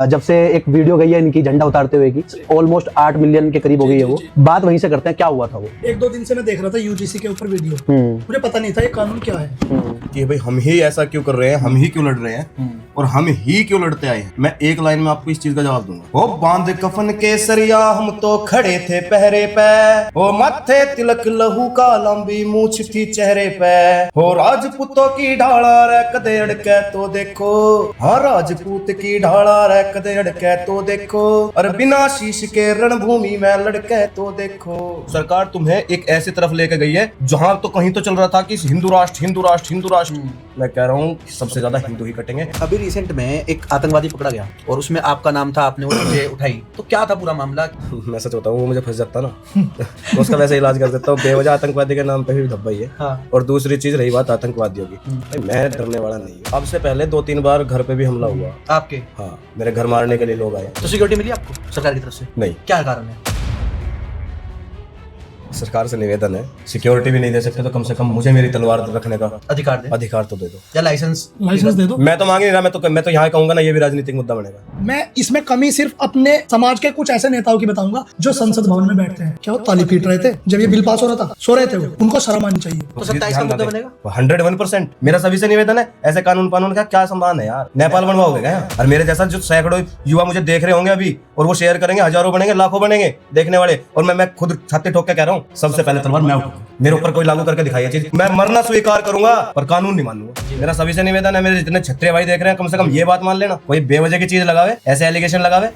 जब से एक वीडियो गई है इनकी झंडा उतारते हुए की, ऑलमोस्ट 8 मिलियन के करीब हो गई है वो। बात वहीं से करते हैं, क्या हुआ था वो। 1-2 दिन से मैं देख रहा था यूजीसी के ऊपर वीडियो, मुझे पता नहीं था ये कानून क्या है कि भाई हम ही ऐसा क्यों कर रहे हैं, हम ही क्यों लड़ रहे हैं और हम ही क्यों लड़ते आए हैं। मैं एक लाइन में आपको इस चीज का जवाब दूंगा। ओ बांध कफन के सरिया हम तो खड़े थे पहरे पे, ओ माथे तिलक लहू का लंबी मूछ थी चेहरे पे, हो राजपूतों की ढाला रे कदे अड़के तो देखो, हाँ राजपूत की ढाला रे कदे अड़के तो देखो, और बिना शीश के रणभूमि में लड़के तो देखो। सरकार तुम्हें एक ऐसी तरफ लेके गई है जहां तो कहीं तो चल रहा था कि हिंदू राष्ट्र हिंदू राष्ट्र हिंदू राष्ट्र। मैं कह रहा हूँ सबसे ज्यादा हिंदू ही कटेंगे। अभी रिसेंट में एक आतंकवादी पकड़ा गया और उसमें आपका नाम था, आपने वो चीजें उठाई, तो क्या था पूरा मामला। मैं सच बताऊं, वो मुझे फंस जाता ना तो उसका वैसे इलाज कर देता हूँ। बेवजह आतंकवादी के नाम पे भी धब्बा ही है। हाँ। और दूसरी चीज रही बात आतंकवादियों की, भाई मैं डरने वाला नहीं हूँ। अब से पहले 2-3 बार घर पे भी हमला हुआ आपके? हाँ, मेरे घर मारने के लिए लोग आए। तो सिक्योरिटी मिली आपको सरकार की तरफ से? नहीं। क्या कारण है? सरकार से निवेदन है, सिक्योरिटी भी नहीं दे सकते तो कम से कम मुझे मेरी तलवार रखने का अधिकार दे, अधिकार तो दे दो, या लाइसेंस दे दो। मैं तो मांग नहीं रहा। मैं तो यहाँ कहूंगा ना, ये भी राजनीतिक मुद्दा बनेगा। मैं इसमें कमी सिर्फ अपने समाज के कुछ ऐसे नेताओं की बताऊंगा जो संसद भवन में बैठते हैं। क्या वो ताली पीट रहे थे जब ये बिल पास हो रहा था? सो रहे थे वो, उनको शर्म आनी चाहिए। तो 27 का मुद्दा बनेगा। 101% मेरा सभी से निवेदन है। ऐसे कानून का क्या संभाल है यार। नेपाल बनवाओगे क्या? और मेरे जैसा जो सैकड़ों युवा मुझे देख रहे होंगे अभी, और वो शेयर करेंगे, हजारों बनेंगे, लाखों बनेंगे देखने वाले, और मैं खुद छाती ठोक के कह रहा हूँ, सबसे पहले तलवार मैं उठाऊंगा। मेरे ऊपर कोई लागू करके दिखाइए चीज, मैं मरना स्वीकार करूंगा पर कानून नहीं मानूंगा। मेरा सभी से निवेदन है, मेरे जितने छत्रे भाई देख रहे हैं, कम से कम ये बात मान लेना, कोई बेवजह की चीज लगावे, ऐसे एलिगेशन लगावे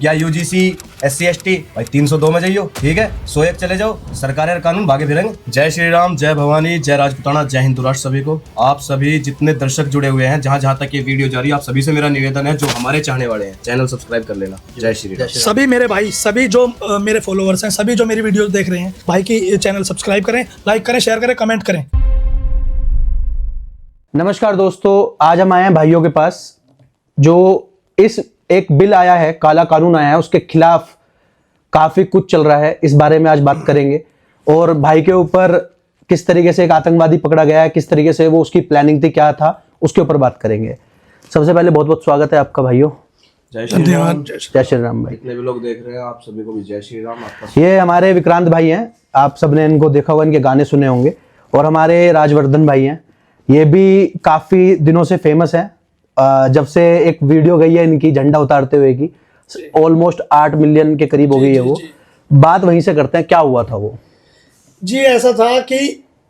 या यूजीसी SC ST भाई 302 में जाइयो, ठीक है, 101 चले जाओ, सरकार और कानून भागे फिरेंगे। जय श्री राम, जय भवानी, जय राजपुताना, जय हिंदू राष्ट्र। सभी को, आप सभी जितने दर्शक जुड़े हुए हैं, जहां जहां तक ये वीडियो जा रही है, आप सभी से मेरा निवेदन है, जो हमारे चाहने वाले हैं, चैनल सब्सक्राइब कर लेना। जय श्री राम। सभी मेरे भाई, सभी जो मेरे फॉलोअर्स हैं, सभी जो मेरी वीडियो देख रहे हैं, भाई की चैनल सब्सक्राइब करें, लाइक करें, शेयर करें, कमेंट करें। नमस्कार दोस्तों, आज हम आए हैं भाइयों के पास, जो इस एक बिल आया है, काला कानून आया है, उसके खिलाफ काफी कुछ चल रहा है। इस बारे में आज बात करेंगे, और भाई के ऊपर किस तरीके से एक आतंकवादी पकड़ा गया है, किस तरीके से वो उसकी प्लानिंग थी, क्या था, उसके ऊपर बात करेंगे। सबसे पहले बहुत बहुत स्वागत है आपका भाइयों। जय श्री राम। जय श्री राम भाई। जितने भी लोग देख रहे हैं, आप सभी को भी जय श्री राम। आपका ये हमारे विक्रांत भाई हैं, आप सबने इनको देखा होगा, इनके गाने सुने होंगे। और हमारे राजवर्धन भाई हैं, ये भी काफी दिनों से फेमस है। जब से एक वीडियो गई है इनकी झंडा उतारते हुए की, ऑलमोस्ट 8 मिलियन के करीब हो गई है वो। बात वहीं से करते हैं, क्या हुआ था वो। जी ऐसा था कि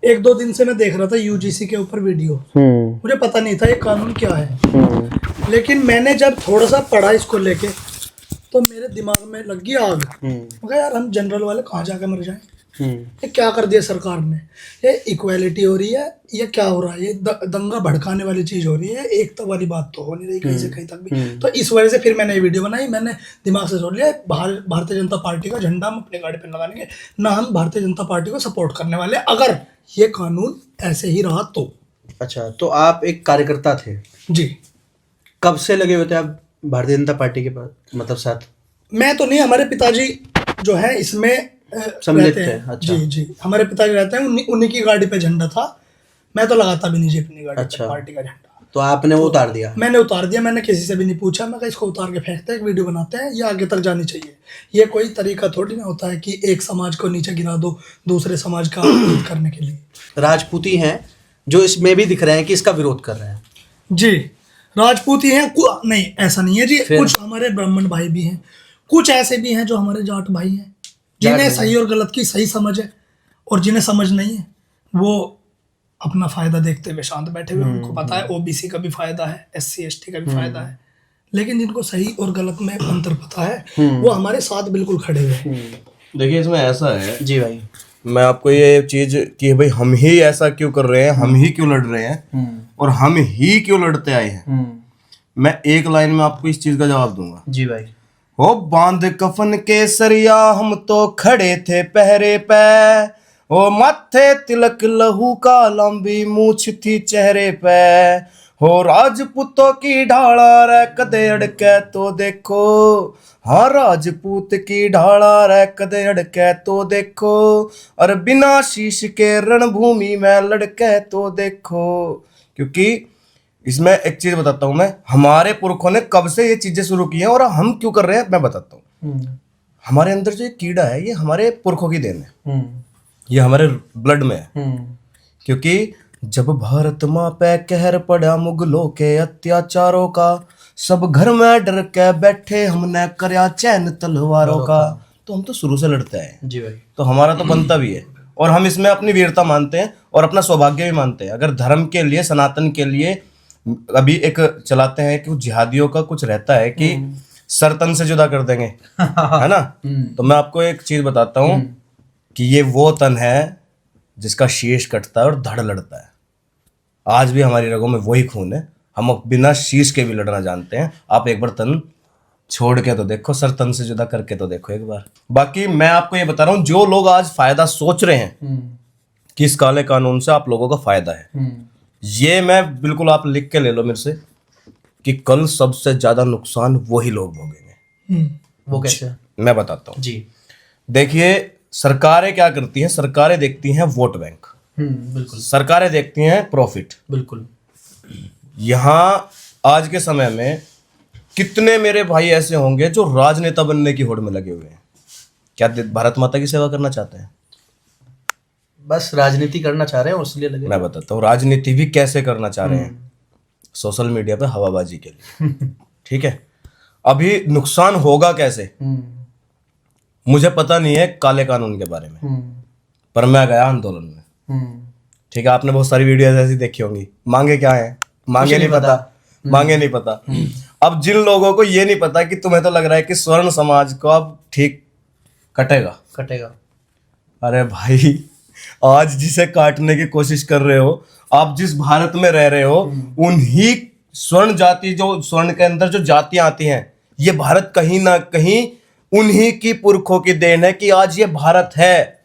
1-2 दिन से मैं देख रहा था यूजीसी के ऊपर वीडियो, मुझे पता नहीं था ये कानून क्या है। लेकिन मैंने जब थोड़ा सा पढ़ा इसको लेके, तो मेरे दिमाग में लग गई आग। मगर यार हम जनरल वाले कहाँ जाके मर जाएं। ये क्या कर दिया सरकार ने, ये इक्वालिटी हो रही है, ये क्या हो रहा है, ये दंगा भड़काने वाली चीज हो रही है, एकता वाली बात तो हो नहीं रही कहीं से कहीं तक भी। तो इस वजह से फिर मैंने ये वीडियो बनाई। मैंने दिमाग से सोच लिया, भारतीय जनता पार्टी का झंडा हम अपनी गाड़ी पर लगा लेंगे ना, हम भारतीय जनता पार्टी को सपोर्ट करने वाले अगर ये कानून ऐसे ही रहा तो। अच्छा, तो आप एक कार्यकर्ता थे जी। कब से लगे हुए थे आप भारतीय जनता पार्टी के पास, मतलब साथ? मैं तो नहीं, हमारे पिताजी जो है इसमें सम्मिलित रहते थे। हैं। अच्छा। जी जी, हमारे पिताजी रहते हैं, उन्हीं की गाड़ी पे झंडा था। मैं तो लगाता भी नहीं जी अपनी गाड़ी अच्छा। पे पार्टी का झंडा। तो आपने वो उतार दिया? मैंने उतार दिया, मैंने किसी से भी नहीं पूछा। मैं कहा इसको उतार के फेंकते हैं, एक वीडियो बनाते हैं, ये आगे तक जानी चाहिए। ये कोई तरीका थोड़ी ना होता है कि एक समाज को नीचे गिरा दो दूसरे समाज का विरोध करने के लिए। राजपूती हैं जो इसमें भी दिख रहे हैं कि इसका विरोध कर रहे हैं। जी, राजपूत ही हैं। नहीं, ऐसा नहीं है जी, कुछ हमारे ब्राह्मण भाई भी हैं, कुछ ऐसे भी हैं जो हमारे जाट भाई हैं, जिन्हें सही और गलत की सही समझ है, और जिन्हें समझ नहीं है वो अपना फायदा देखते हुए शांत बैठे हुए। उनको पता है OBC का भी फायदा है, SC ST का भी फायदा है, लेकिन जिनको सही और गलत में अंतर पता है वो हमारे साथ बिल्कुल खड़े हुए हैं। देखिए, इसमें ऐसा है जी भाई, मैं आपको ये चीज कि भाई हम ही ऐसा क्यों कर रहे हैं, हम ही क्यों लड़ रहे हैं और हम ही क्यों लड़ते आए हैं, मैं एक लाइन में आपको इस चीज का जवाब दूंगा। जी भाई। हो बांध कफन के सरिया हम तो खड़े थे पहरे पे, ओ माथे तिलक लहू का लंबी मूछ थी चेहरे पे, हो राजपूतों की ढाला रे कदे अड़के तो देखो, हाँ राजपूत की ढाला रे कदे अड़के तो देखो, और बिना शीश के रणभूमि में लड़के तो देखो। क्योंकि इसमें एक चीज बताता हूं मैं, हमारे पुरखों ने कब से ये चीजें शुरू की हैं और हम क्यों कर रहे हैं, मैं बताता हूँ। हमारे अंदर जो ये कीड़ा है, ये हमारे पुरखों की देन है, ये हमारे ब्लड में है। क्योंकि जब भारत माँ पे कहर पड़ा मुगलों के अत्याचारों का, सब घर में डर के बैठे हमने करया चैन तलवारों का। तो हम तो शुरू से लड़ते हैं जी भाई। तो हमारा तो बनता भी है, और हम इसमें अपनी वीरता मानते हैं और अपना सौभाग्य भी मानते हैं। अगर धर्म के लिए, सनातन के लिए अभी एक चलाते हैं कि जिहादियों का कुछ रहता है कि सर तन से जुदा कर देंगे, है ना। तो मैं आपको एक चीज बताता हूँ कि ये वो तन है जिसका शीश कटता है और धड़ लड़ता है। आज भी हमारी रगों में वही खून है, हम बिना शीश के भी लड़ना जानते हैं। आप एक बार तन छोड़ के तो देखो, सर तन से जुदा करके तो देखो एक बार। बाकी मैं आपको ये बता रहा हूँ, जो लोग आज फायदा सोच रहे हैं कि इस काले कानून से आप लोगों का फायदा है, ये मैं बिल्कुल, आप लिख के ले लो मेरे से कि कल सबसे ज्यादा नुकसान वही लोग भोगेंगे। वो कैसे? मैं बताता हूँ जी। देखिए, सरकारें क्या करती हैं, सरकारें देखती हैं वोट बैंक, बिल्कुल सरकारें देखती हैं प्रॉफिट। बिल्कुल। यहाँ आज के समय में कितने मेरे भाई ऐसे होंगे जो राजनेता बनने की होड़ में लगे हुए हैं। क्या भारत माता की सेवा करना चाहते हैं? बस राजनीति करना चाह रहे हैं, उसलिए लगे। मैं बताता हूँ राजनीति भी कैसे करना चाह रहे हैं, सोशल मीडिया पे हवाबाजी के लिए। ठीक है, अभी नुकसान होगा कैसे मुझे पता नहीं है काले कानून के बारे में, पर मैं गया आंदोलन में। ठीक है, आपने बहुत सारी वीडियोस ऐसी देखी होंगी, मांगे क्या है, मांगे नहीं पता, मांगे नहीं पता। अब जिन लोगों को ये नहीं पता कि तुम्हें तो लग रहा है कि स्वर्ण समाज को अब ठीक कटेगा, अरे भाई, आज जिसे काटने की कोशिश कर रहे हो, आप जिस भारत में रह रहे हो, उन्हीं स्वर्ण जाति, जो स्वर्ण के अंदर जो जातियां आती हैं, ये भारत कहीं ना कहीं उन्हीं की पुरखों की देन है कि आज ये भारत है।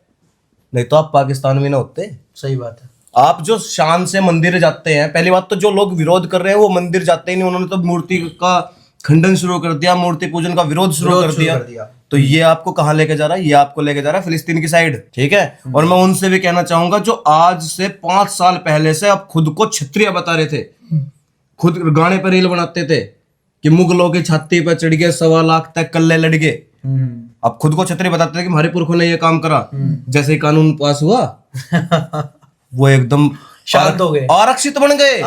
नहीं तो आप पाकिस्तान में ना होते। सही बात है। आप जो शान से मंदिर जाते हैं, पहली बात तो जो लोग विरोध कर रहे हैं वो मंदिर जाते ही नहीं, उन्होंने तो मूर्ति का खंडन शुरू कर दिया, मूर्ति पूजन का विरोध शुरू कर दिया। तो ये आपको कहाँ लेके जा रहा है? ये आपको लेके जा रहा है फिलिस्तीन की साइड। ठीक है, और मैं उनसे भी कहना चाहूंगा जो आज से 5 साल पहले से अब खुद को क्षत्रिय बता रहे थे, खुद गाने पर रील बनाते थे कि मुगलों की छाती पर चढ़ गए, 1.25 लाख तक कल्ले लड़ गए। अब खुद को क्षत्रिय बताते थे कि हमारे पुरखों ने ये काम करा। जैसे ही कानून पास हुआ वो एकदम शांत हो गए, आरक्षित बन गए।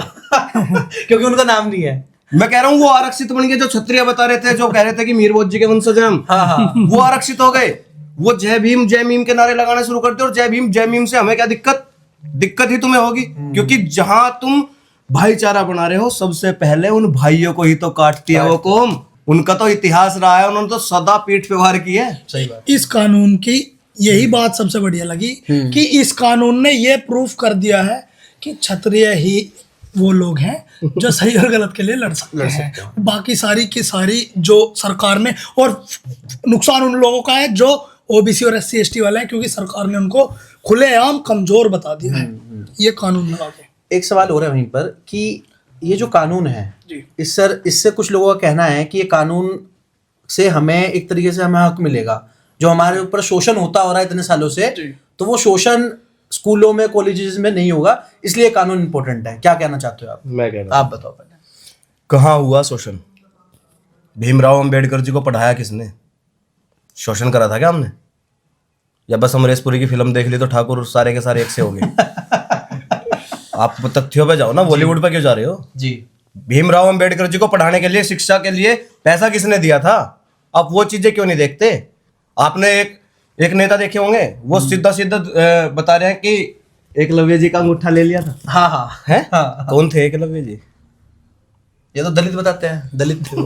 क्योंकि उनका नाम नहीं है। मैं कह रहा हूँ वो आरक्षित बन गए, जो क्षत्रिय बता रहे थे, जो कह रहे थे कि मीर भोज जी के वंशज हैं हम, वो आरक्षित हो गए। वो जय भीम के नारे लगाना शुरू कर दिए। और जय भीम से हमें क्या दिक्कत ही तुम्हें होगी, क्योंकि जहां तुम भाईचारा बना रहे हो, सबसे पहले उन भाइयों को ही तो काटती है वो कौम। उनका तो इतिहास रहा है, उन्होंने तो सदा पीठ पे वार की है। सही बात। इस कानून की यही बात सबसे बढ़िया लगी कि इस कानून ने ये प्रूफ कर दिया है कि क्षत्रिय ही वो लोग हैं जो सही और गलत के लिए लड़ सकते हैं। बाकी सारी की सारी जो सरकार ने, और नुकसान उन लोगों का है जो ओबीसी और SC ST वाले हैं, क्योंकि सरकार ने उनको खुलेआम कमजोर बता दिया है ये कानून लगा के। एक सवाल हो रहा है वहीं पर कि ये जो कानून है जी, इससे कुछ लोगों का कहना है कि ये कानून से हमें एक तरीके से हमें हक मिलेगा, जो हमारे ऊपर शोषण होता हो रहा है इतने सालों से, तो वो शोषण स्कूलों में, कॉलेजेस में नहीं होगा, इसलिए कानून इंपॉर्टेंट है। क्या कहना चाहते हो आप? मैं कह रहा हूं, आप बताओ पहले। कहाँ हुआ शोषण? भीमराव अंबेडकर जी को पढ़ाया किसने? शोषण करा था क्या हमने? या बस अमरेशपुरी की फिल्म देख ली तो ठाकुर सारे के सारे एक से हो गए? आप तथ्यों पे जाओ ना, बॉलीवुड पे क्यों जा रहे हो जी? भीमराव अंबेडकर जी को पढ़ाने के लिए, शिक्षा के लिए पैसा किसने दिया था? आप वो चीजें क्यों नहीं देखते? आपने एक नेता देखे होंगे, वो सीधा बता रहे हैं कि एकलव्य जी का अंगूठा ले लिया था। हाँ हाँ है हाँ। कौन थे एकलव्य जी? ये तो दलित बताते हैं, दलित थे वो।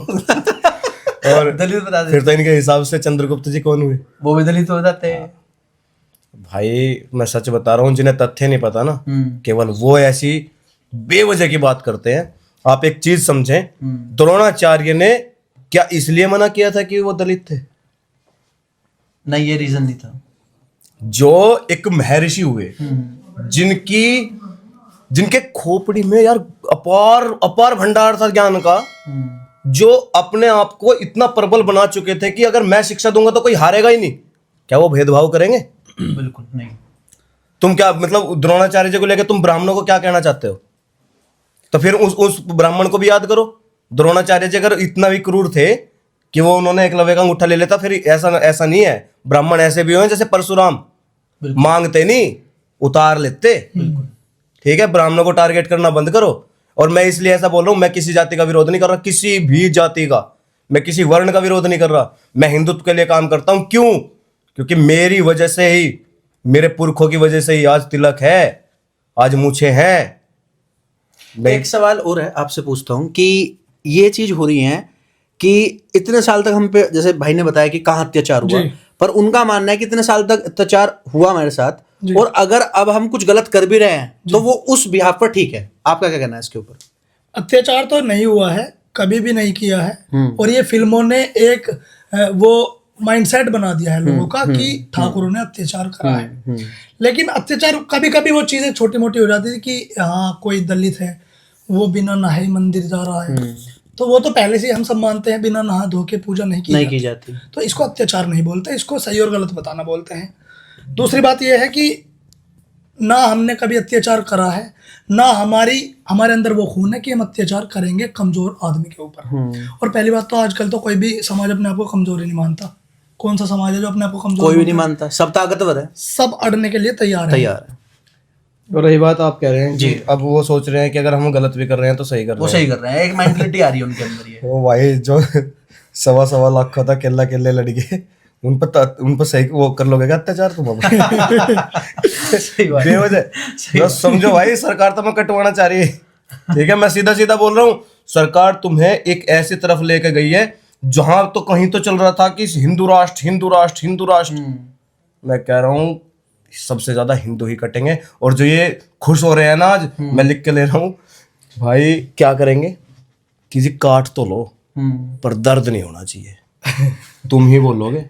और दलित बताते फिर तो इनके हिसाब से चंद्रगुप्त जी कौन हुए? वो भी दलित बताते हैं। भाई मैं सच बता रहा हूँ, जिन्हें तथ्य नहीं पता ना, केवल वो ऐसी बेवजह की बात करते हैं। आप एक चीज समझें, द्रोणाचार्य ने क्या इसलिए मना किया था कि वो दलित थे? नहीं, ये रीजन नहीं था। जो एक महर्षि हुए, जिनके खोपड़ी में यार अपार भंडार था ज्ञान का, जो अपने आप को इतना प्रबल बना चुके थे कि अगर मैं शिक्षा दूंगा तो कोई हारेगा ही नहीं, क्या वो भेदभाव करेंगे? बिल्कुल नहीं। तुम क्या मतलब द्रोणाचार्य जी को लेकर तुम ब्राह्मणों को क्या कहना चाहते हो? तो फिर उस ब्राह्मण को भी याद करो। द्रोणाचार्य जी अगर इतना भी क्रूर थे कि वो उन्होंने एकलव्य का अंगूठा ले लेता, फिर ऐसा नहीं है। ब्राह्मण ऐसे भी हुए जैसे परशुराम, मांगते नहीं, उतार लेते। ठीक है, ब्राह्मणों को टारगेट करना बंद करो। और मैं इसलिए ऐसा बोल रहा हूं, मैं किसी जाति का विरोध नहीं कर रहा, किसी भी जाति का, मैं किसी वर्ण का विरोध नहीं कर रहा। मैं हिंदुत्व के लिए काम करता हूं। क्यों? क्योंकि मेरी वजह से ही, मेरे पुरखों की वजह से ही आज तिलक है, आज मूछें हैं। एक सवाल और है, आपसे पूछता हूँ कि ये चीज हो रही है कि इतने साल तक हम पे, जैसे भाई ने बताया कि कहाँ अत्याचार हुआ, पर उनका मानना है कि इतने साल तक अत्याचार हुआ हमारे साथ, और अगर अब हम कुछ गलत कर भी रहे हैं तो वो उस बिहाफ पर ठीक है। आपका क्या कहना है इसके ऊपर? अत्याचार तो नहीं हुआ है, कभी भी नहीं किया है। और ये फिल्मों ने एक वो माइंडसेट बना दिया है लोगों का कि ठाकुरों ने अत्याचार करा है। लेकिन अत्याचार कभी कभी वो चीजें छोटी मोटी हो जाती थी कि हाँ कोई दलित है वो बिना नहाए मंदिर जा रहा है, तो वो तो पहले से हम सब मानते हैं बिना नहा धो के पूजा नहीं की जाती। तो इसको अत्याचार नहीं बोलते, इसको सही और गलत बताना बोलते हैं। दूसरी बात यह है कि ना हमने कभी अत्याचार करा है, ना हमारे अंदर वो खून है कि हम अत्याचार करेंगे कमजोर आदमी के ऊपर। और पहली बात तो आजकल तो कोई भी समाज अपने आप को कमजोर ही नहीं मानता। कौन सा समाज है जो अपने आप को कमजोर? कोई भी नहीं मानता, सब ताकतवर है, सब अड़ने के लिए तैयार है। और रही बात आप कह रहे हैं जी, अब वो सोच रहे हैं कि अगर हम गलत भी कर रहे हैं तो सही कर रहे हैं। वो सही कर रहे हैं, एक मेंटलिटी आ रही है उनके अंदर। ये वो भाई जो 1.25 लाख का था केले लड़के, उन पर सही वो कर लोगे क्या अत्याचार तुम? अब बेवजह समझो भाई, सरकार तो मैं कटवाना चाह रही है। ठीक है, मैं सीधा सीधा बोल रहा हूँ, सरकार तुम्हें एक ऐसी तरफ लेके गई है जहां तो कहीं तो चल रहा था कि हिंदू राष्ट्र। मैं कह रहा हूँ सबसे ज्यादा हिंदू ही कटेंगे। और जो ये खुश हो रहे हैं ना आज, मैं लिख के ले रहा हूँ भाई, क्या करेंगे? किसी काट तो लो, पर दर्द नहीं होना चाहिए। तुम ही बोलोगे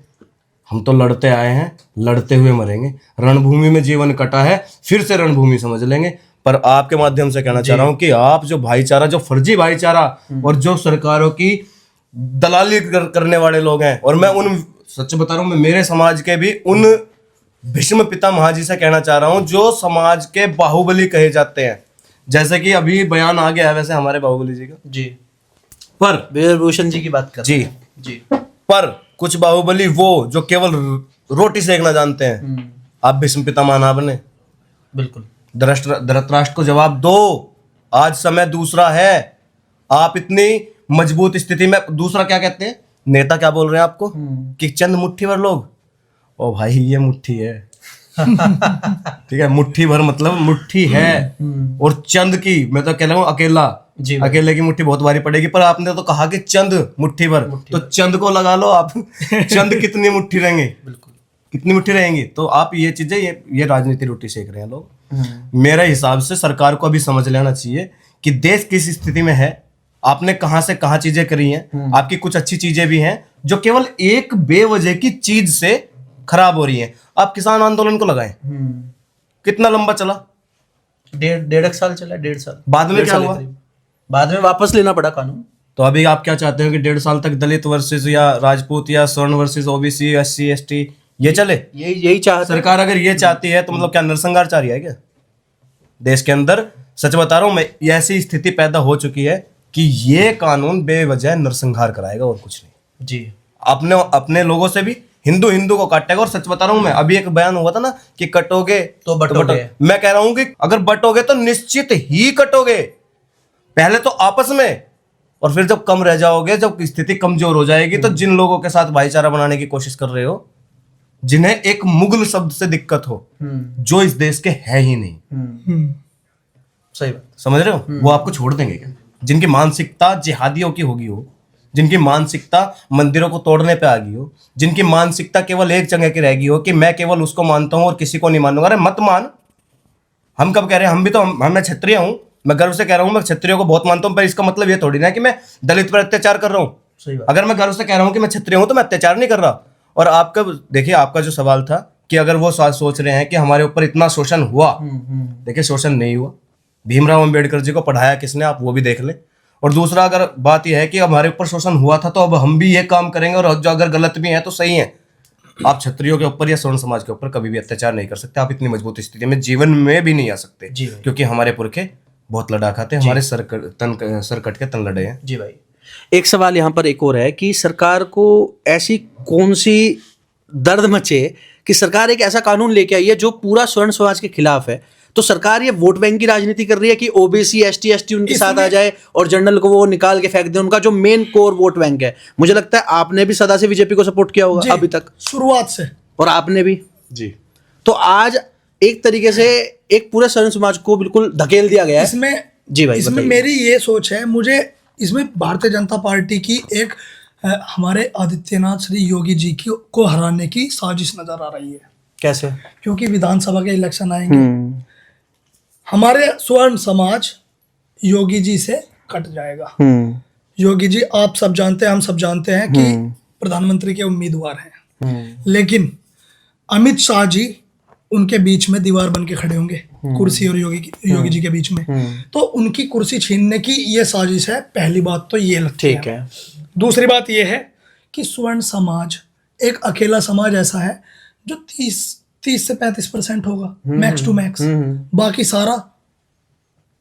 हम तो लड़ते आए हैं, लड़ते हुए मरेंगे, रणभूमि में जीवन कटा है, फिर से रणभूमि समझ लेंगे। पर आपके माध्यम से कहना चाह रहा हूं कि आप जो भाईचारा, जो फर्जी भाईचारा और जो सरकारों की दलाली करने वाले लोग हैं, और मैं उन, सच बता रहा हूं, मैं मेरे समाज के भी उन भीष्म पितामह जी से कहना चाह रहा हूं जो समाज के बाहुबली कहे जाते हैं। जैसे कि अभी बयान आ गया है वैसे हमारे बाहुबली जी का जी, पर वीरभूषण जी की बात कर जी जी, पर कुछ बाहुबली वो जो केवल रोटी सेकना जानते हैं। आप भीष्म पितामह ना बने। बिल्कुल, धृतराष्ट्र को जवाब दो, आज समय दूसरा है। आप इतनी मजबूत स्थिति में, दूसरा क्या कहते हैं नेता, क्या बोल रहे हैं आपको कि चंद मुट्ठी भर लोग। ओ भाई ये मुट्ठी है। ठीक है, मुट्ठी भर मतलब मुट्ठी है। और चंद की, मैं तो कह रहा हूँ अकेला, अकेले की मुट्ठी बहुत भारी पड़ेगी। पर आपने तो कहा कि चंद मुट्ठी भर, तो चंद को लगा लो आप। चंद कितनी मुट्ठी रहेंगे? बिल्कुल, कितनी मुट्ठी रहेंगी? तो आप ये चीजें, ये राजनीति रोटी सेक रहे हैं लोग। मेरे हिसाब से सरकार को अभी समझ लेना चाहिए कि देश किस स्थिति में है, आपने कहां से कहां चीजें करी हैं। आपकी कुछ अच्छी चीजें भी हैं जो केवल एक बेवजह की चीज से खराब हो रही हैं। आप किसान आंदोलन को लगाएं, कितना लंबा चला? 1.5 साल चला, 1.5 साल। बाद में क्या हुआ? बाद में वापस लेना पड़ा कानून। तो अभी आप क्या चाहते हो कि 1.5 साल तक दलित वर्सेस या राजपूत या स्वर्ण वर्सेस ओबीसी, SC ST ये चले? यही चाहती सरकार। अगर ये चाहती है तो मतलब क्या नरसंहार चाह रही है क्या देश के अंदर? सच बता रहा हूं मैं, ऐसी स्थिति पैदा हो चुकी है कि ये कानून बेवजह नरसंहार कराएगा और कुछ नहीं जी। अपने लोगों से भी हिंदू को काटेगा। और सच बता रहा हूं मैं, अभी एक बयान हुआ था ना कि कटोगे तो बटोगे। मैं कह रहा हूं कि अगर बटोगे तो निश्चित ही कटोगे, पहले तो आपस में, और फिर जब कम रह जाओगे, जब स्थिति कमजोर हो जाएगी, तो जिन लोगों के साथ भाईचारा बनाने की कोशिश कर रहे हो, जिन्हें एक मुगल शब्द से दिक्कत हो, जो इस देश के है ही नहीं, सही बात समझ रहे हो, वो आपको छोड़ देंगे क्या? जिनकी मानसिकता जिहादियों की होगी हो, जिनकी मानसिकता मंदिरों को तोड़ने पे आ गई हो, जिनकी मानसिकता केवल एक जगह की रहेगी हो कि मैं केवल उसको मानता हूं और किसी को नहीं मानूंगा। अरे मत मान। हम कब कह रहे हैं? हम भी तो, मैं क्षत्रिय हूं, मैं गर्व से कह रहा हूं मैं क्षत्रियों को बहुत मानता हूं, पर इसका मतलब ये थोड़ी ना कि मैं दलित पर अत्याचार कर रहा हूं। अगर मैं गर्व से कह रहा हूं कि मैं क्षत्रिय हूं तो मैं अत्याचार नहीं कर रहा। और आपका देखिए, आपका जो सवाल था कि अगर वो सोच रहे हैं कि हमारे ऊपर इतना शोषण हुआ, देखिए शोषण नहीं हुआ। भीमराव अंबेडकर जी को पढ़ाया किसने, आप वो भी देख ले। और दूसरा, अगर बात यह है कि हमारे ऊपर शोषण हुआ था तो अब हम भी ये काम करेंगे, और जो अगर गलत भी है तो सही है। आप क्षत्रियों के ऊपर या स्वर्ण समाज के ऊपर कभी भी अत्याचार नहीं कर सकते। आप इतनी मजबूत स्थिति में जीवन में भी नहीं आ सकते, क्योंकि हमारे पुरखे बहुत लड़ा खाते, हमारे सर कट के तन लड़े हैं। जी भाई, एक सवाल यहाँ पर एक और है कि सरकार को ऐसी कौन सी दर्द मचे कि सरकार एक ऐसा कानून लेके आई है जो पूरा स्वर्ण समाज के खिलाफ है, तो सरकार ये वोट बैंक की राजनीति कर रही है कि ओबीसी एसटी एसटी उनके साथ आ जाए और जनरल को वो निकाल के फेंक दे, उनका जो मेन कोर वोट बैंक है। मुझे लगता है आपने भी सदा से बीजेपी को सपोर्ट किया होगा अभी तक, शुरुआत से, और आपने भी जी। तो आज एक तरीके से एक पूरे स्वर्ण समाज को बिल्कुल धकेल दिया गया है इसमें। जी भाई, इसमें बताइए। मेरी ये सोच है, मुझे इसमें भारतीय जनता पार्टी की एक हमारे आदित्यनाथ श्री योगी जी की को हराने की साजिश नजर आ रही है। कैसे? क्योंकि विधानसभा के इलेक्शन आएंगे, हमारे स्वर्ण समाज योगी जी से कट जाएगा। योगी जी, आप सब जानते हैं, हम सब जानते हैं कि प्रधानमंत्री के उम्मीदवार हैं, लेकिन अमित शाह जी उनके बीच में दीवार बन के खड़े होंगे, कुर्सी और योगी जी के बीच में। तो उनकी कुर्सी छीनने की ये साजिश है। पहली बात तो ये लगती ठीक है। दूसरी बात ये है कि स्वर्ण समाज एक अकेला समाज ऐसा है जो 30 से 35% होगा मैक्स टू मैक्स, बाकी सारा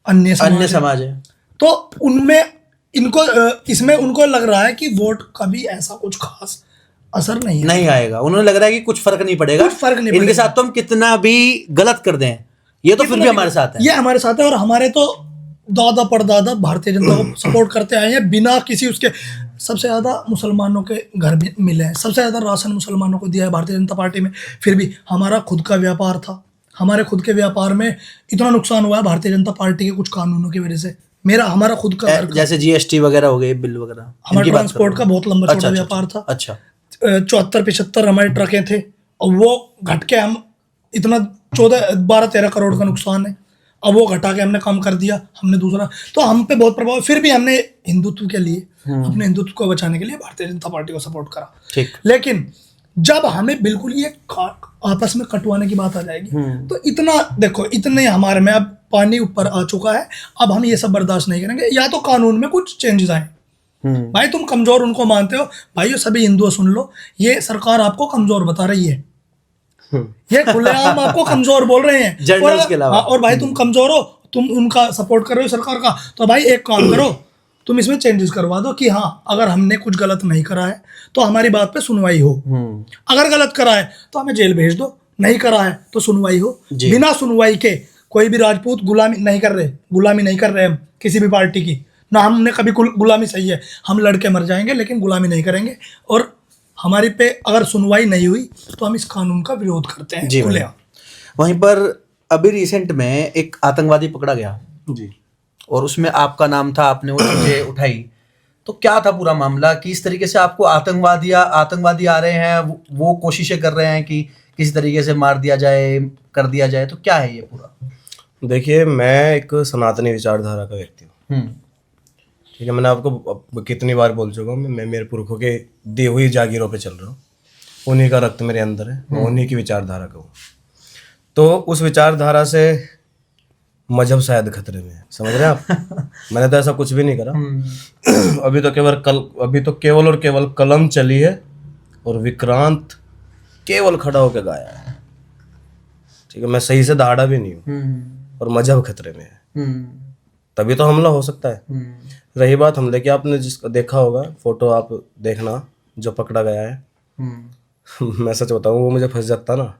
अन्य समाज है। तो उनमें इसमें उनको लग रहा है कि वोट का भी ऐसा कुछ खास असर नहीं आएगा। उन्होंने लग रहा है कि कुछ फर्क नहीं पड़ेगा, इनके पड़ेगा। साथ तो हम कितना भी गलत कर दें, ये तो फिर भी हमारे साथ है। ये हमारे साथ है, और हमारे तो दादा परदादा भारतीय जनता को सपोर्ट करते आए हैं बिना किसी उसके। सबसे ज्यादा मुसलमानों के घर भी मिले हैं, सबसे ज्यादा राशन मुसलमानों को दिया है भारतीय जनता पार्टी में। फिर भी हमारा खुद का व्यापार था, हमारे खुद के व्यापार में इतना नुकसान हुआ है भारतीय जनता पार्टी के कुछ कानूनों की वजह से। हमारा खुद का जैसे जीएसटी वगैरह हो गए, बिल वगैरह, हमारा ट्रांसपोर्ट का बहुत लंबा चौड़ा व्यापार था। अच्छा, 74-75 हमारी ट्रकें थे, और वो घट के हम इतना 12-13 करोड़ का नुकसान है। अब वो घटा के हमने कम कर दिया, हमने दूसरा, तो हम पे बहुत प्रभाव। फिर भी हमने हिंदुत्व के लिए, अपने हिंदुत्व को बचाने के लिए भारतीय जनता पार्टी को सपोर्ट करा। ठीक। लेकिन जब हमें बिल्कुल ये आपस में कटवाने की बात आ जाएगी, तो इतना देखो, इतने हमारे में अब पानी ऊपर आ चुका है। अब हम ये सब बर्दाश्त नहीं करेंगे, या तो कानून में कुछ चेंजेस आए। भाई तुम कमजोर उनको मानते हो, भाई सभी हिंदुओं सुन लो, ये सरकार आपको कमजोर बता रही है, ये खुलेआम आपको कमजोर बोल रहे हैं जनरल्स के अलावा। और भाई तुम कमजोर हो, तुम उनका सपोर्ट कर रहे हो सरकार का, तो भाई एक काम करो, तुम इसमें चेंजेस करवा दो कि हाँ, अगर हमने कुछ गलत नहीं करा है तो हमारी बात पे सुनवाई हो। अगर गलत करा है तो हमें जेल भेज दो, नहीं करा है तो सुनवाई हो। बिना सुनवाई के कोई भी राजपूत गुलामी नहीं कर रहे हम किसी भी पार्टी की, ना हमने कभी गुलामी सही है, हम लड़के मर जाएंगे लेकिन गुलामी नहीं करेंगे। और हमारी पे अगर सुनवाई नहीं हुई तो हम इस कानून का विरोध करते हैं खुलेआम। वहीं पर अभी रिसेंट में एक आतंकवादी पकड़ा गया जी, और उसमें आपका नाम था, आपने वो चीजें उठाई, तो क्या था पूरा मामला कि इस तरीके से आपको आतंकवादी आ रहे हैं, वो कोशिशें कर रहे हैं कि किसी तरीके से मार दिया जाए, कर दिया जाए, तो क्या है ये पूरा? देखिए, मैं एक सनातनी विचारधारा का व्यक्ति हूँ, ठीक है। मैंने आपको कितनी बार बोल चुका हूँ, मैं मेरे पुरखों के दी हुई जागीरों पे चल रहा हूँ, उन्हीं का रक्त मेरे अंदर है, मैं उन्हीं की विचारधारा का हूँ। तो उस विचारधारा से मजहब शायद खतरे में है, समझ रहे हैं आप। मैंने तो ऐसा कुछ भी नहीं करा। अभी तो केवल और केवल कलम चली है और विक्रांत केवल खड़ा होकर गाया है, ठीक है। मैं सही से दहाड़ा भी नहीं हूँ और मजहब खतरे में है, तभी तो हमला हो सकता है। रही बात हमले की, आपने जिसका देखा होगा फोटो, आप देखना जो पकड़ा गया है, मैं सच बताऊँ, वो मुझे फंस जाता ना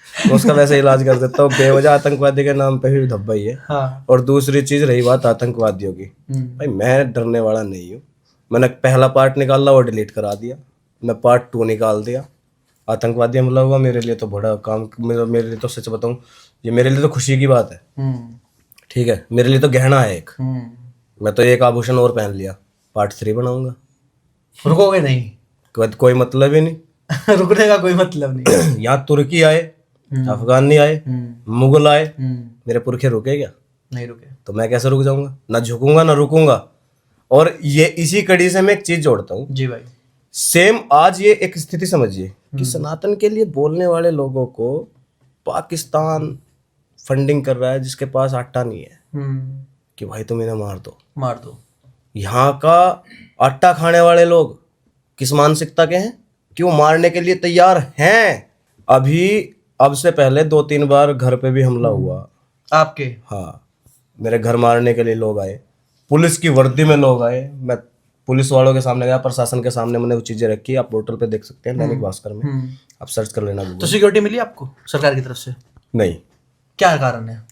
तो उसका वैसे इलाज कर देता हूँ। बेवजह आतंकवादी के नाम पे भी धब्बा ही है। हाँ। और दूसरी चीज रही बात आतंकवादियों की, भाई मैं डरने वाला नहीं हूँ। मैंने पहला पार्ट निकाला और डिलीट करा दिया, मैं पार्ट 2 निकाल दिया। आतंकवादी हमला हुआ, मेरे लिए तो बड़ा काम, मेरे लिए तो सच बताऊँ, ये मेरे लिए तो खुशी की बात है, ठीक है। मेरे लिए तो गहना है एक, मैं तो एक आभूषण और पहन लिया, पार्ट 3 बनाऊंगा। रुकोगे नहीं? कोई मतलब ही नहीं रुकने का कोई मतलब नहीं। यहाँ तुर्की आए, अफगान नहीं आए, मुगल आए, मेरे पुरखे रुके क्या? नहीं रुके। तो मैं कैसे रुक जाऊंगा? ना झुकूंगा ना रुकूंगा। और ये इसी कड़ी से मैं एक चीज जोड़ता हूँ जी भाई, सेम आज ये एक स्थिति समझिए कि सनातन के लिए बोलने वाले लोगों को पाकिस्तान फंडिंग कर रहा है, जिसके पास आटा नहीं है, कि भाई तुम इन्हें मार दो। यहाँ का आटा खाने वाले लोग किस मानसिकता के हैं कि वो मारने के लिए तैयार हैं। अब से पहले 2-3 बार घर पे भी हमला हुआ आपके? हाँ, मेरे घर मारने के लिए लोग आए, पुलिस की वर्दी में लोग आए। मैं पुलिस वालों के सामने गया, प्रशासन के सामने मैंने वो चीजें रखी, आप पोर्टल पे देख सकते हैं, दैनिक भास्कर में आप सर्च कर लेना। तो सिक्योरिटी मिली आपको सरकार की तरफ से? नहीं। क्या कारण है?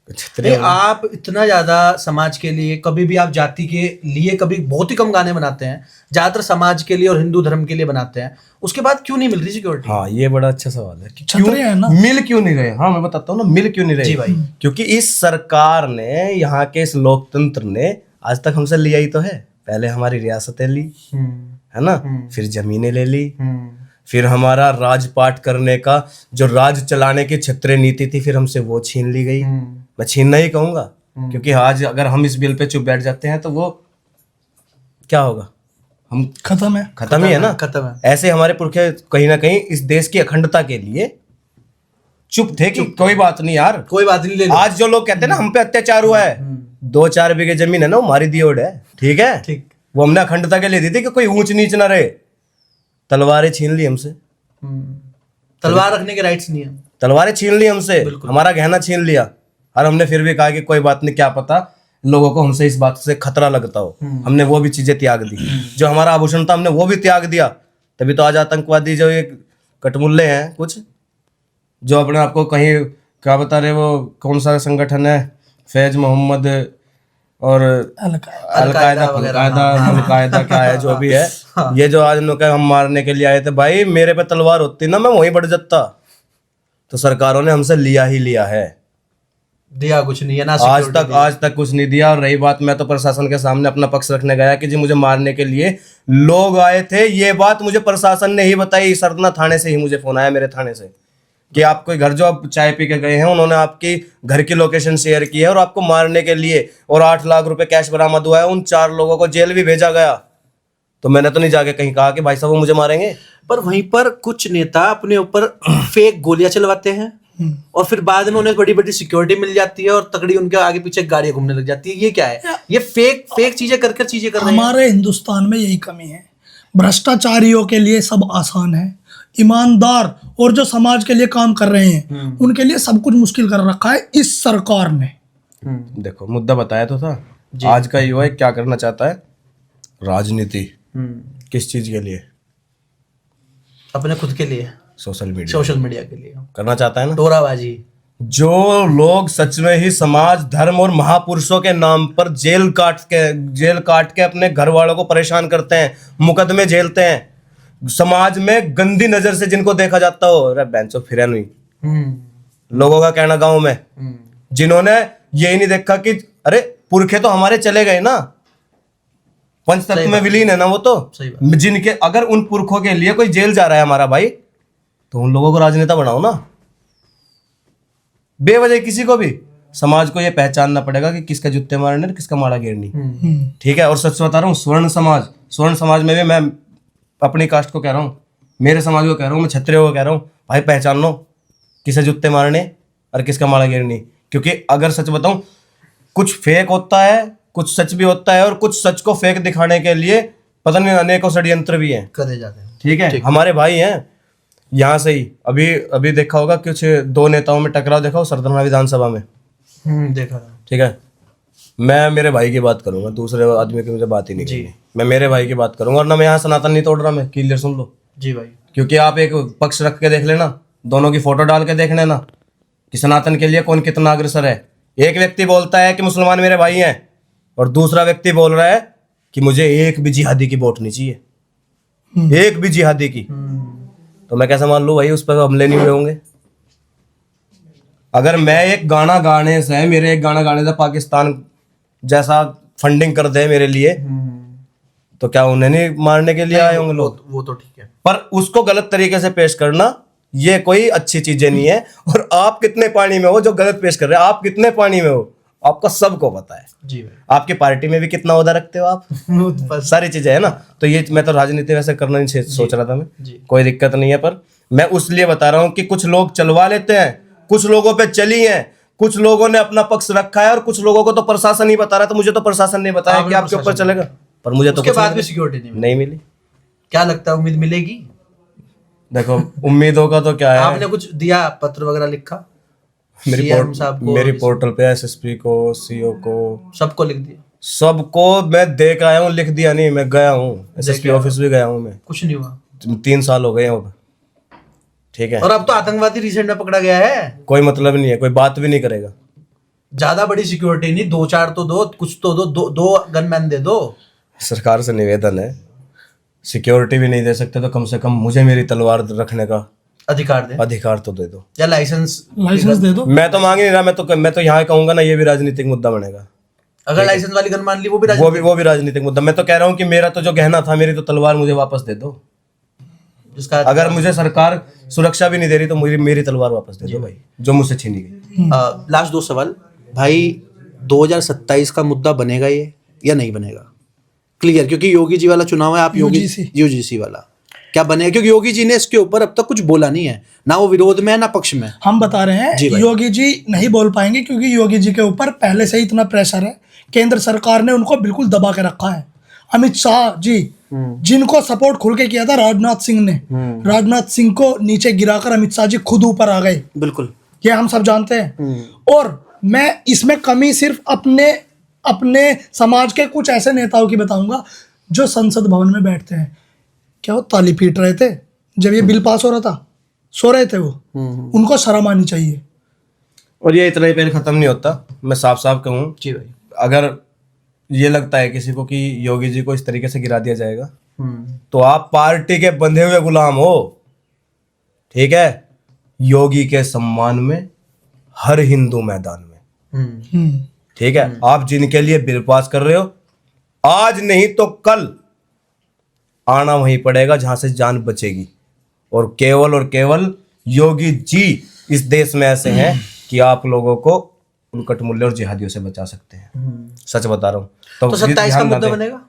छतरी नहीं, आप इतना ज्यादा समाज के लिए, कभी भी आप जाति के लिए कभी बहुत ही कम गाने बनाते हैं, ज्यादातर समाज के लिए और हिंदू धर्म के लिए बनाते हैं, उसके बाद क्यों नहीं मिल रही सिक्योरिटी? हाँ, ये बड़ा अच्छा सवाल है कि छतरे हैं ना, मिल क्यों नहीं रहे। हाँ, मैं बताता हूँ ना, मिल क्यों नहीं रहे। जी भाई। क्योंकि इस सरकार ने, यहाँ के इस लोकतंत्र ने आज तक हमसे लिया ही तो है। पहले हमारी रियासतें ली, है ना, फिर जमीनें ले ली, फिर हमारा राजपाट करने का जो राज चलाने की क्षत्रिय नीति थी, फिर हमसे वो छीन ली गई। मैं छीनना ही कहूंगा, क्योंकि आज अगर हम इस बिल पे चुप बैठ जाते हैं तो वो क्या होगा, हम खत्म ही है ना, खत्म है। ऐसे हमारे पुरखे कहीं ना कहीं इस देश की अखंडता के लिए चुप थे कि कोई बात नहीं यार, कोई बात नहीं, ले लो। आज जो लोग कहते हैं ना हम पे अत्याचार हुआ है, 2-4 बीघे जमीन है ना, वो हमारी दी ओड है, ठीक है, ठीक। वो हमने अखंडता के लिए दी थी कि कोई ऊंच नीच ना रहे। तलवारें छीन ली हमसे, तलवार रखने के राइट्स नहीं है, तलवारें छीन ली हमसे, हमारा गहना छीन लिया, और हमने फिर भी कहा कि कोई बात नहीं, क्या पता लोगों को हमसे इस बात से खतरा लगता हो। हमने वो भी चीजें त्याग दी, जो हमारा आभूषण था हमने वो भी त्याग दिया। तभी तो आज आतंकवादी जो ये कटमुल्ले हैं कुछ, जो अपने आपको कहीं क्या बता रहे, वो कौन सा संगठन है, फैज मोहम्मद और अलकायदा क्या है जो भी है, ये जो आज लोग हम मारने के लिए आए थे, भाई मेरे पे तलवार होती ना मैं वहीं बढ़ जाता। तो सरकारों ने हमसे लिया ही लिया है, दिया कुछ नहीं है ना, आज तक कुछ नहीं दिया। और रही बात, मैं तो प्रशासन के सामने अपना पक्ष रखने गया कि जी मुझे मारने के लिए लोग आए थे, ये बात मुझे प्रशासन ने ही बताई। सरना थाने से ही मुझे फोन आया, मेरे थाने से, कि आपके घर जो आप चाय पी के गए हैं, उन्होंने आपकी घर की लोकेशन शेयर की है और आपको मारने के लिए, और 8 लाख रुपए कैश बरामद हुआ है, उन 4 लोगों को जेल भी भेजा गया। तो मैंने तो नहीं जाके कहीं कहा कि भाई साहब वो मुझे मारेंगे। पर वहीं पर कुछ नेता अपने ऊपर फेक गोलियां चलवाते हैं और फिर बाद में उन्हें बड़ी बड़ी सिक्योरिटी मिल जाती है और तगड़ी उनके आगे पीछे गाड़ियां घूमने लग जाती है। ये क्या है? ये फेक चीजें कर चीजें कर रहे हैं। हमारे हिंदुस्तान में यही कमी है, भ्रष्टाचारियों के लिए सब आसान है, ईमानदार और जो समाज के लिए काम कर रहे हैं उनके लिए सब कुछ मुश्किल कर रखा है इस सरकार ने। देखो, मुद्दा बताया तो था, आज का युवा क्या करना चाहता है, राजनीति। किस चीज के लिए? अपने खुद के लिए, सोशल मीडिया के लिए करना चाहता है ना, टोराबाजी। जो लोग सच में ही समाज, धर्म और महापुरुषों के नाम पर जेल काट के अपने घर वालों को परेशान करते हैं, मुकदमे झेलते हैं, समाज में गंदी नजर से जिनको देखा जाता हो, अरे बेंचो फिर नहीं, लोगों का कहना गांव में, जिन्होंने यही नहीं देखा कि अरे पुरखे तो हमारे चले गए ना, पंचतत्व में विलीन है ना वो तो, जिनके अगर उन पुरखों के लिए कोई जेल जा रहा है हमारा भाई, तो उन लोगों को राजनेता बनाओ ना। बेवजह किसी को भी, समाज को ये पहचानना पड़ेगा कि किसका जूते मारने किसका माड़ा गिरनी, ठीक है। और सच बता रहा हूँ, स्वर्ण समाज में भी मैं अपनी कास्ट को कह रहा हूँ, मेरे समाज को कह रहा हूँ, मैं क्षत्रिय को कह रहा हूँ, भाई पहचान लो किसे जूते मारने और किसका माड़ा गिरनी। क्योंकि अगर सच बताऊं, कुछ फेक होता है, कुछ सच भी होता है, और कुछ सच को फेक दिखाने के लिए पता नहीं अनेकों षड्यंत्र भी हैं करे जाते हैं, ठीक है। हमारे भाई हैं यहाँ से ही, अभी देखा होगा कुछ 2 नेताओं में टकराव देखा हो सरदना विधानसभा में, देखा, ठीक है। मैं मेरे भाई की बात करूंगा, दूसरे आदमी की मुझे बात ही नहीं करनी, मैं मेरे भाई की बात करूंगा। और ना मैं यहाँ सनातन नहीं तोड़ रहा, मैं क्लियर सुन लो जी भाई, क्योंकि आप एक पक्ष रख के देख लेना, दोनों की फोटो डाल के देख लेना कि सनातन के लिए कौन कितना अग्रसर है। एक व्यक्ति बोलता है कि मुसलमान मेरे भाई हैं, और दूसरा व्यक्ति बोल रहा है कि मुझे एक भी जिहादी की वोट नहीं चाहिए, एक भी जिहादी की। तो मैं कैसे मान लूं भाई उस पर हमले नहीं हुए होंगे? अगर मैं एक गाना गाने से, मेरे एक गाना गाने से पाकिस्तान जैसा फंडिंग कर दे मेरे लिए, तो क्या उन्हें नहीं मारने के लिए आए होंगे लोग? वो तो ठीक है, पर उसको गलत तरीके से पेश करना ये कोई अच्छी चीजें नहीं है। और आप कितने पानी में हो जो गलत पेश कर रहे हैं, आप कितने पानी में हो आपका सबको पता है जी भाई। आपकी पार्टी में भी कितना ओहदा रखते हो आप सारी चीजें है ना। तो ये मैं तो राजनीति वैसे करना नहीं सोच रहा था मैं, कोई दिक्कत नहीं है, पर मैं उस लिए बता रहा हूँ कि कुछ लोग चलवा लेते हैं, कुछ लोगों पे चली है, कुछ लोगों ने अपना पक्ष रखा है, और कुछ लोगों को तो प्रशासन ही बता रहा था। मुझे तो प्रशासन ने बताया कि आपके ऊपर चलेगा, पर मुझे तो उसके बाद भी सिक्योरिटी नहीं मिली। क्या लगता है, उम्मीद मिलेगी? देखो उम्मीदों का तो क्या है, आपने कुछ दिया, पत्र वगैरह लिखा? मेरी पोर्टल पे एसएसपी को, सीओ को, सबको लिख दिया? सबको मैं देख आया हूँ, लिख दिया नहीं, मैं गया हूँ एसएसपी ऑफिस भी गया हूँ मैं। कुछ नहीं हुआ? 3 साल हो गए हैं अब। ठीक है, और अब तो आतंकवादी रिसेंट में पकड़ा गया है। कोई मतलब नहीं है, कोई बात भी नहीं करेगा। ज्यादा बड़ी सिक्योरिटी नहीं, 2-4 तो दो, कुछ तो दो गनमैन दे दो। सरकार से निवेदन है, सिक्योरिटी भी नहीं दे सकते तो कम से कम मुझे मेरी तलवार रखने का अधिकार दे, अधिकार तो दे दो, या लाइसेंस दे दो। मैं तो मांग ही नहीं रहा, मैं तो यहाँ कहूंगा ना, ये भी राजनीतिक मुद्दा बनेगा। अगर लाइसेंस वाली गन मान ली वो भी राजनीतिक मुद्दा। मैं तो कह रहा हूँ कि मेरा तो जो गहना था, मेरी तो तलवार मुझे वापस दे दो। जिसका अगर मुझे सरकार सुरक्षा भी नहीं दे रही तो मेरी तलवार वापस दे दो भाई, जो मुझसे छीनी गई। लास्ट 2 सवाल भाई, 2027 का मुद्दा बनेगा ये या नहीं बनेगा? क्लियर, क्योंकि योगी जी वाला चुनाव है, आप यूजीसी वाला क्या बनेगा? क्योंकि योगी जी ने इसके ऊपर अब तक कुछ बोला नहीं है, ना वो विरोध में है ना पक्ष में। हम बता रहे हैं योगी जी नहीं बोल पाएंगे, क्योंकि योगी जी के ऊपर पहले से ही इतना प्रेशर है, केंद्र सरकार ने उनको बिल्कुल दबा के रखा है। अमित शाह जी, जिनको सपोर्ट खुल के किया था राजनाथ सिंह ने, राजनाथ सिंह को नीचे गिराकर अमित शाह जी खुद ऊपर आ गए। बिल्कुल, ये हम सब जानते हैं। और मैं इसमें कमी सिर्फ अपने समाज के कुछ ऐसे नेताओं की बताऊंगा जो संसद भवन में बैठते हैं। क्या वो ताली पीट रहे थे जब ये बिल पास हो रहा था? सो रहे थे वो। उनको शर्म आनी चाहिए। और ये इतना ही पेड़ खत्म नहीं होता, मैं साफ साफ कहूँ जी भाई। अगर ये लगता है किसी को कि योगी जी को इस तरीके से गिरा दिया जाएगा, तो आप पार्टी के बंधे हुए गुलाम हो। ठीक है, योगी के सम्मान में हर हिंदू मैदान में। ठीक है, आप जिनके लिए बिल पास कर रहे हो, आज नहीं तो कल आना वहीं पड़ेगा जहां से जान बचेगी। और केवल योगी जी इस देश में ऐसे हैं कि आप लोगों को उनकट मूल्य और जिहादियों से बचा सकते हैं। सच बता रहा हूँ। तो 27 का मुद्दा बनेगा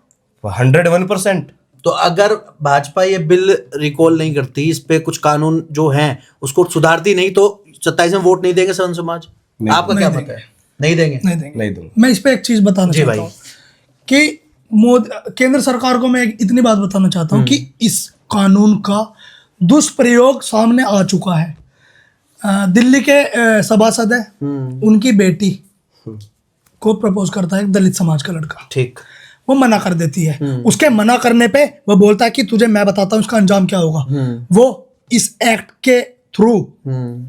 101%। तो अगर भाजपा ये बिल रिकॉल नहीं करती, इस पे कुछ कानून जो हैं उसको सुधारती नहीं, तो 27 में वोट नहीं देंगे सन समाज? आपका क्या मत है? नहीं देंगे? नहीं दूंगा। मैं इस पे एक चीज बताना चाहता हूँ कि केंद्र सरकार को मैं इतनी बात बताना चाहता हूँ कि इस कानून का दुष्प्रयोग सामने आ चुका है। दिल्ली के सभासद है, उनकी बेटी को प्रपोज करता है एक दलित समाज का लड़का। ठीक, वो मना कर देती है। उसके मना करने पे वो बोलता है कि तुझे मैं बताता हूँ इसका अंजाम क्या होगा। वो इस एक्ट के थ्रू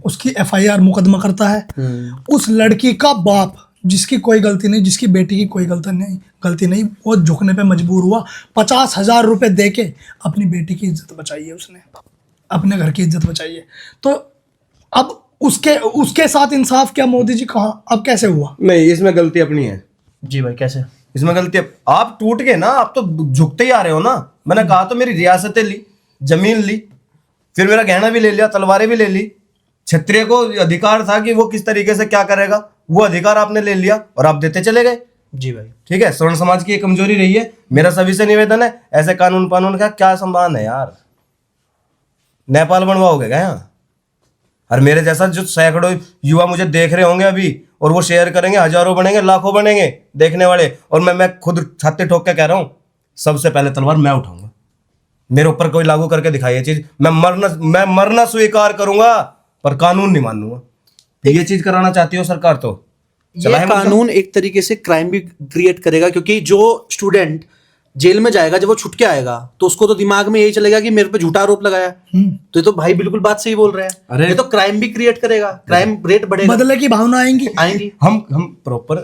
उसकी FIR मुकदमा करता है। उस लड़की का बाप, जिसकी कोई गलती नहीं, जिसकी बेटी की कोई गलती नहीं, वो झुकने पे मजबूर हुआ। 50,000 रुपए दे के अपनी बेटी की इज्जत बचाई है उसने, अपने घर की इज्जत बचाई है। तो अब उसके साथ इंसाफ क्या मोदी जी कहाँ? अब कैसे हुआ? नहीं, इसमें गलती अपनी है। जी भाई, कैसे? इसमें गलती आप टूट गए ना, आप तो झुकते ही आ रहे हो ना। मैंने कहा तो मेरी रियासतें ली, जमीन ली, फिर मेरा गहना भी ले लिया, तलवारें भी ले ली। क्षत्रिय को अधिकार था कि वो किस तरीके से क्या करेगा, वो अधिकार आपने ले लिया और आप देते चले गए। जी भाई, ठीक है, स्वर्ण समाज की एक कमजोरी रही है। मेरा सभी से निवेदन है, ऐसे कानून का क्या संभान है यार? नेपाल बनवाओगे क्या यहाँ? और मेरे जैसा जो सैकड़ों युवा मुझे देख रहे होंगे अभी, और वो शेयर करेंगे, हजारों बनेंगे, लाखों बनेंगे देखने वाले। और मैं खुद छाती ठोक के कह रहा हूँ, सबसे पहले तलवार मैं उठाऊंगा। मेरे ऊपर कोई लागू करके दिखाई ये चीज, मैं मरना स्वीकार करूंगा, पर कानून नहीं मानूंगा। ये चीज कराना चाहती हो सरकार तो ये कानून एक तरीके से क्राइम भी क्रिएट करेगा, क्योंकि जो स्टूडेंट जेल में जाएगा, जब वो छुट के आएगा तो उसको तो दिमाग में यही चलेगा कि मेरे पे झूठा आरोप लगाया। तो ये तो भाई बिल्कुल बात सही बोल रहे हैं। ये तो क्राइम भी क्रिएट करेगा, क्राइम रेट बढ़ेगा, बदले की भावना आएंगी। हम प्रॉपर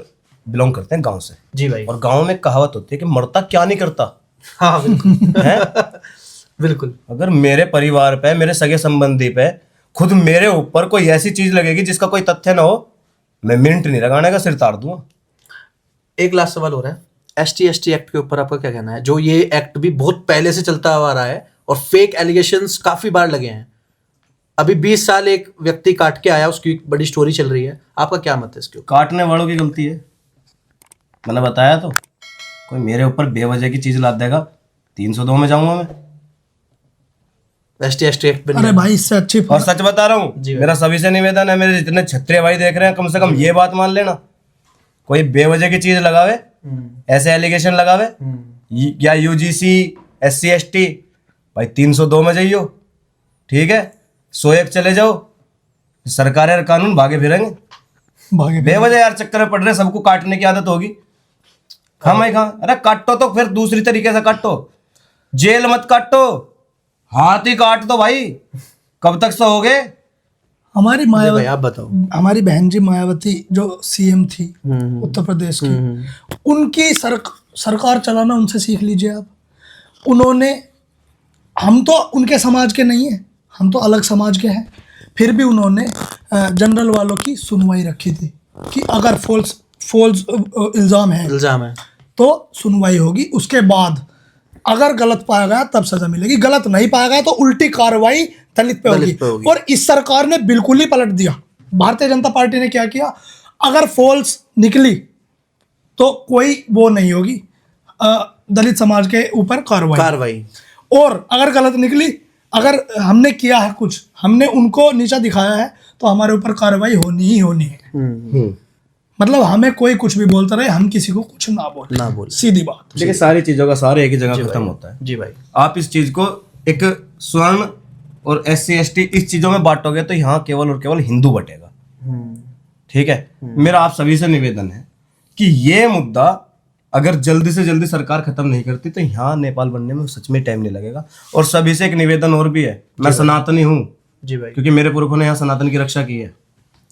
बिलोंग करते हैं गांव से। जी भाई, और गांव में कहावत होती है कि मरता क्या नहीं करता। हाँ बिल्कुल है बिल्कुल। अगर मेरे परिवार पे, मेरे सगे संबंधी पे, खुद मेरे ऊपर कोई ऐसी चीज लगेगी जिसका कोई तथ्य ना हो, मैं मिनट नहीं लगाने का, सिर ताड़ दूंगा। एक लास्ट सवाल हो रहा है, ST एक्ट के ऊपर आपका क्या कहना है? जो ये एक्ट भी बहुत पहले से चलता आ रहा है और फेक एलिगेशंस काफी बार लगे हैं। अभी 20 साल एक व्यक्ति काट के आया, उसकी बड़ी स्टोरी चल रही है। आपका क्या मत है इसके ऊपर? काटने वालों की गलती है, मैंने बताया तो। कोई मेरे ऊपर बेवजह की चीज लाद देगा, 302 में जाऊंगा मैं। ST एक्ट पे अरे भाई, इससे अच्छी और सच बता रहा हूँ, मेरा सभी से निवेदन है, मेरे जितने क्षत्रिय भाई देख रहे हैं, कम से कम ये बात मान लेना, कोई बेवजह की चीज लगावे, ऐसे एलिगेशन लगावे, या UGC SC ST, भाई 302 में जाइयो। ठीक है, 101 चले जाओ, सरकारें और कानून भागे फिरेंगे, भागे बेवजह यार चक्कर में पड़ रहे, सबको काटने की आदत होगी। हम ही कहाँ, अरे काटो तो फिर दूसरी तरीके से काटो, जेल मत काटो, हाथ ही काट दो भाई, कब तक सहोगे। हमारी जी भाई मायावती, आप बताओ। हमारी बहन जी मायावती जो सीएम थी उत्तर प्रदेश की, उनकी सरकार चलाना उनसे सीख लीजिए आप। उन्होंने, हम तो उनके समाज के नहीं हैं, हम तो अलग समाज के हैं, फिर भी उन्होंने जनरल वालों की सुनवाई रखी थी कि अगर फॉल्स इल्ज़ाम है इल्जाम है। तो सुनवाई होगी, उसके बाद अगर गलत पाया गया तब सजा मिलेगी, गलत नहीं पाया गया तो उल्टी कार्रवाई दलित पे होगी। और इस सरकार ने बिल्कुल ही पलट दिया। भारतीय जनता पार्टी ने क्या किया, अगर फॉल्स निकली तो कोई वो नहीं होगी, दलित समाज के ऊपर कार्रवाई, और अगर गलत निकली, अगर हमने किया है कुछ, हमने उनको नीचा दिखाया है तो हमारे ऊपर कार्रवाई होनी ही होनी है। मतलब हमें कोई कुछ भी बोलता रहे, हम किसी को कुछ ना बोले, सीधी बात। देखिए सारी चीजों का सारे एक ही जगह खत्म होता है। जी भाई। आप इस चीज को एक स्वर्ण और SC ST इस चीजों में बांटोगे तो यहाँ केवल और केवल हिंदू बटेगा। ठीक है, मेरा आप सभी से निवेदन है कि ये मुद्दा अगर जल्दी से जल्दी सरकार खत्म नहीं करती तो यहाँ नेपाल बनने में सच में टाइम नहीं लगेगा। और सभी से एक निवेदन और भी है, मैं सनातनी हूँ जी भाई। क्योंकि मेरे पुरखों ने यहाँ सनातन की रक्षा की है।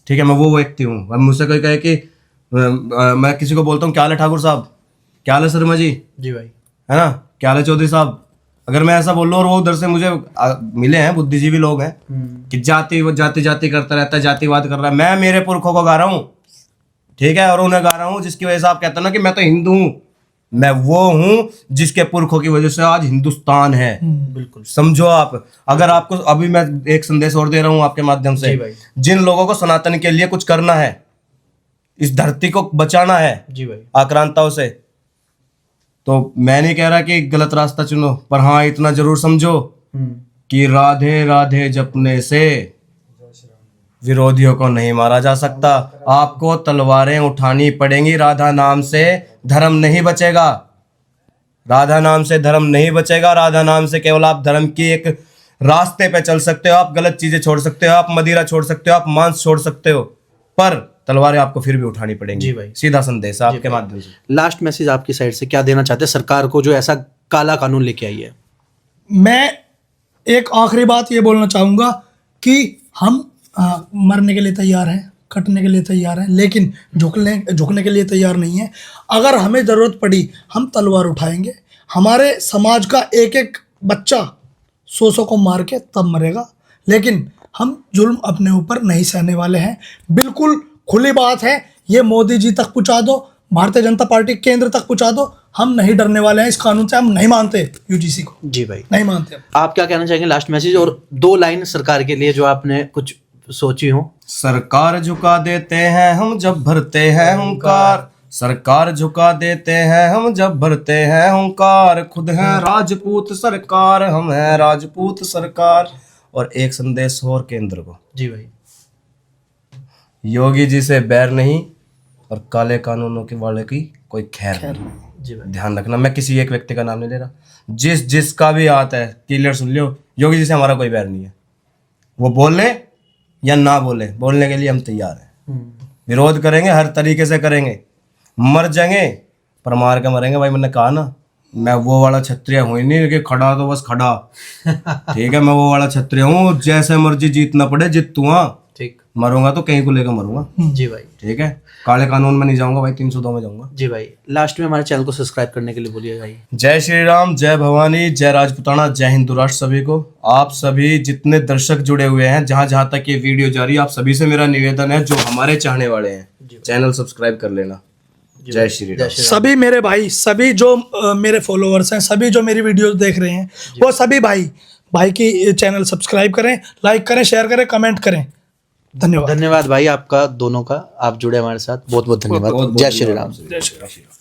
ठीक है, मैं वो व्यक्ति हूँ। अब मुझसे कोई कहे कि मैं किसी को बोलता हूँ क्या हाल है ठाकुर साहब, क्या हाल है शर्मा जी, जी भाई। है ना, क्या हाल है चौधरी साहब, अगर मैं ऐसा बोल रहा हूँ और वो उधर से मुझे मिले हैं बुद्धिजीवी लोग हैं कि जाति जाति करता रहता है, जातिवाद कर रहा है, मैं मेरे पुरखों को गा रहा हूँ। ठीक है, और उन्हें गा रहा हूँ जिसकी वजह से आप कहते हो ना कि मैं तो हिंदू हूँ, मैं वो हूँ जिसके पुरखों की वजह से आज हिंदुस्तान है। बिल्कुल समझो आप। अगर आपको अभी मैं एक संदेश और दे रहा हूँ आपके माध्यम से, जिन लोगों को सनातन के लिए कुछ करना है, इस धरती को बचाना है जी भाई। आक्रांताओं से, तो मैं नहीं कह रहा कि गलत रास्ता चुनो, पर हाँ इतना जरूर समझो कि राधे राधे जपने से विरोधियों को नहीं मारा जा सकता। आपको तलवारें उठानी पड़ेंगी, राधा नाम से धर्म नहीं बचेगा, राधा नाम से धर्म नहीं बचेगा। राधा नाम से केवल आप धर्म की एक रास्ते पे चल सकते हो, आप गलत चीजें छोड़ सकते हो, आप मदिरा छोड़ सकते हो, आप मांस छोड़ सकते हो, पर तलवारें आपको फिर भी उठानी पड़ेंगी। जी भाई। सीधा संदेश आपके माध्यम से। लास्ट मैसेज आपकी साइड से क्या देना चाहते हैं सरकार को जो ऐसा काला कानून लेके आई है? मैं एक आखिरी बात ये बोलना चाहूँगा कि हम मरने के लिए तैयार हैं, कटने के लिए तैयार हैं, लेकिन झुकने के लिए तैयार नहीं है। अगर हमें ज़रूरत पड़ी हम तलवार उठाएंगे। हमारे समाज का एक एक बच्चा 100 को मार के तब मरेगा, लेकिन हम जुल्म अपने ऊपर नहीं सहने वाले हैं। बिल्कुल खुली बात है, ये मोदी जी तक पहुँचा दो, भारतीय जनता पार्टी केंद्र तक पहुँचा दो, हम नहीं डरने वाले हैं इस कानून से। हम नहीं मानते UGC को। जी भाई, नहीं मानते। आप क्या कहना चाहेंगे लास्ट मैसेज, और 2 लाइन सरकार के लिए जो आपने कुछ सोची हो? सरकार झुका देते हैं हम जब भरते हैं हुंकार, सरकार झुका देते हैं हम जब भरते हैं हुंकार, खुद है राजपूत सरकार, हम है राजपूत सरकार। और एक संदेश और केंद्र को, जी भाई। योगी जी से बैर नहीं और काले कानूनों के वाले की कोई खैर नहीं। जी भाई। ध्यान रखना, मैं किसी एक व्यक्ति का नाम नहीं ले रहा, जिसका भी आता है क्लियर सुन लियो, योगी जी से हमारा कोई बैर नहीं है। वो बोले या ना बोले, बोलने के लिए हम तैयार हैं, विरोध करेंगे, हर तरीके से करेंगे, मर जाएंगे पर मार के मरेंगे। भाई मैंने कहा ना, मैं वो वाला क्षत्रिय हूँ ही नहीं कि खड़ा तो बस खड़ा। ठीक है, मैं वो वाला क्षत्रिय हूँ, जैसे मर्जी जीतना पड़े जीतूंगा, ठीक, मरूंगा तो कहीं को लेकर मरूंगा। जी भाई। ठीक है, काले कानून में नहीं जाऊंगा भाई, 302 में जाऊंगा। जी भाई, लास्ट में हमारे चैनल को सब्सक्राइब करने के लिए बोलिए भाई। जय श्री राम, जय भवानी, जय राजपुताना, जय हिंदू राष्ट्र सभी को। आप सभी जितने दर्शक जुड़े हुए हैं, जहां जहां तक ये वीडियो जारी है, आप सभी से मेरा निवेदन है, जो हमारे चाहने वाले हैं चैनल सब्सक्राइब कर लेना। जय श्री राम। सभी मेरे भाई, सभी जो मेरे फॉलोअर्स हैं, सभी जो मेरी वीडियोस देख रहे हैं, वो सभी भाई की चैनल सब्सक्राइब करें, लाइक करें, शेयर करें, कमेंट करें। धन्यवाद। धन्यवाद भाई आपका दोनों का, आप जुड़े हमारे साथ, बहुत बहुत धन्यवाद। जय श्री राम। जय श्री राम।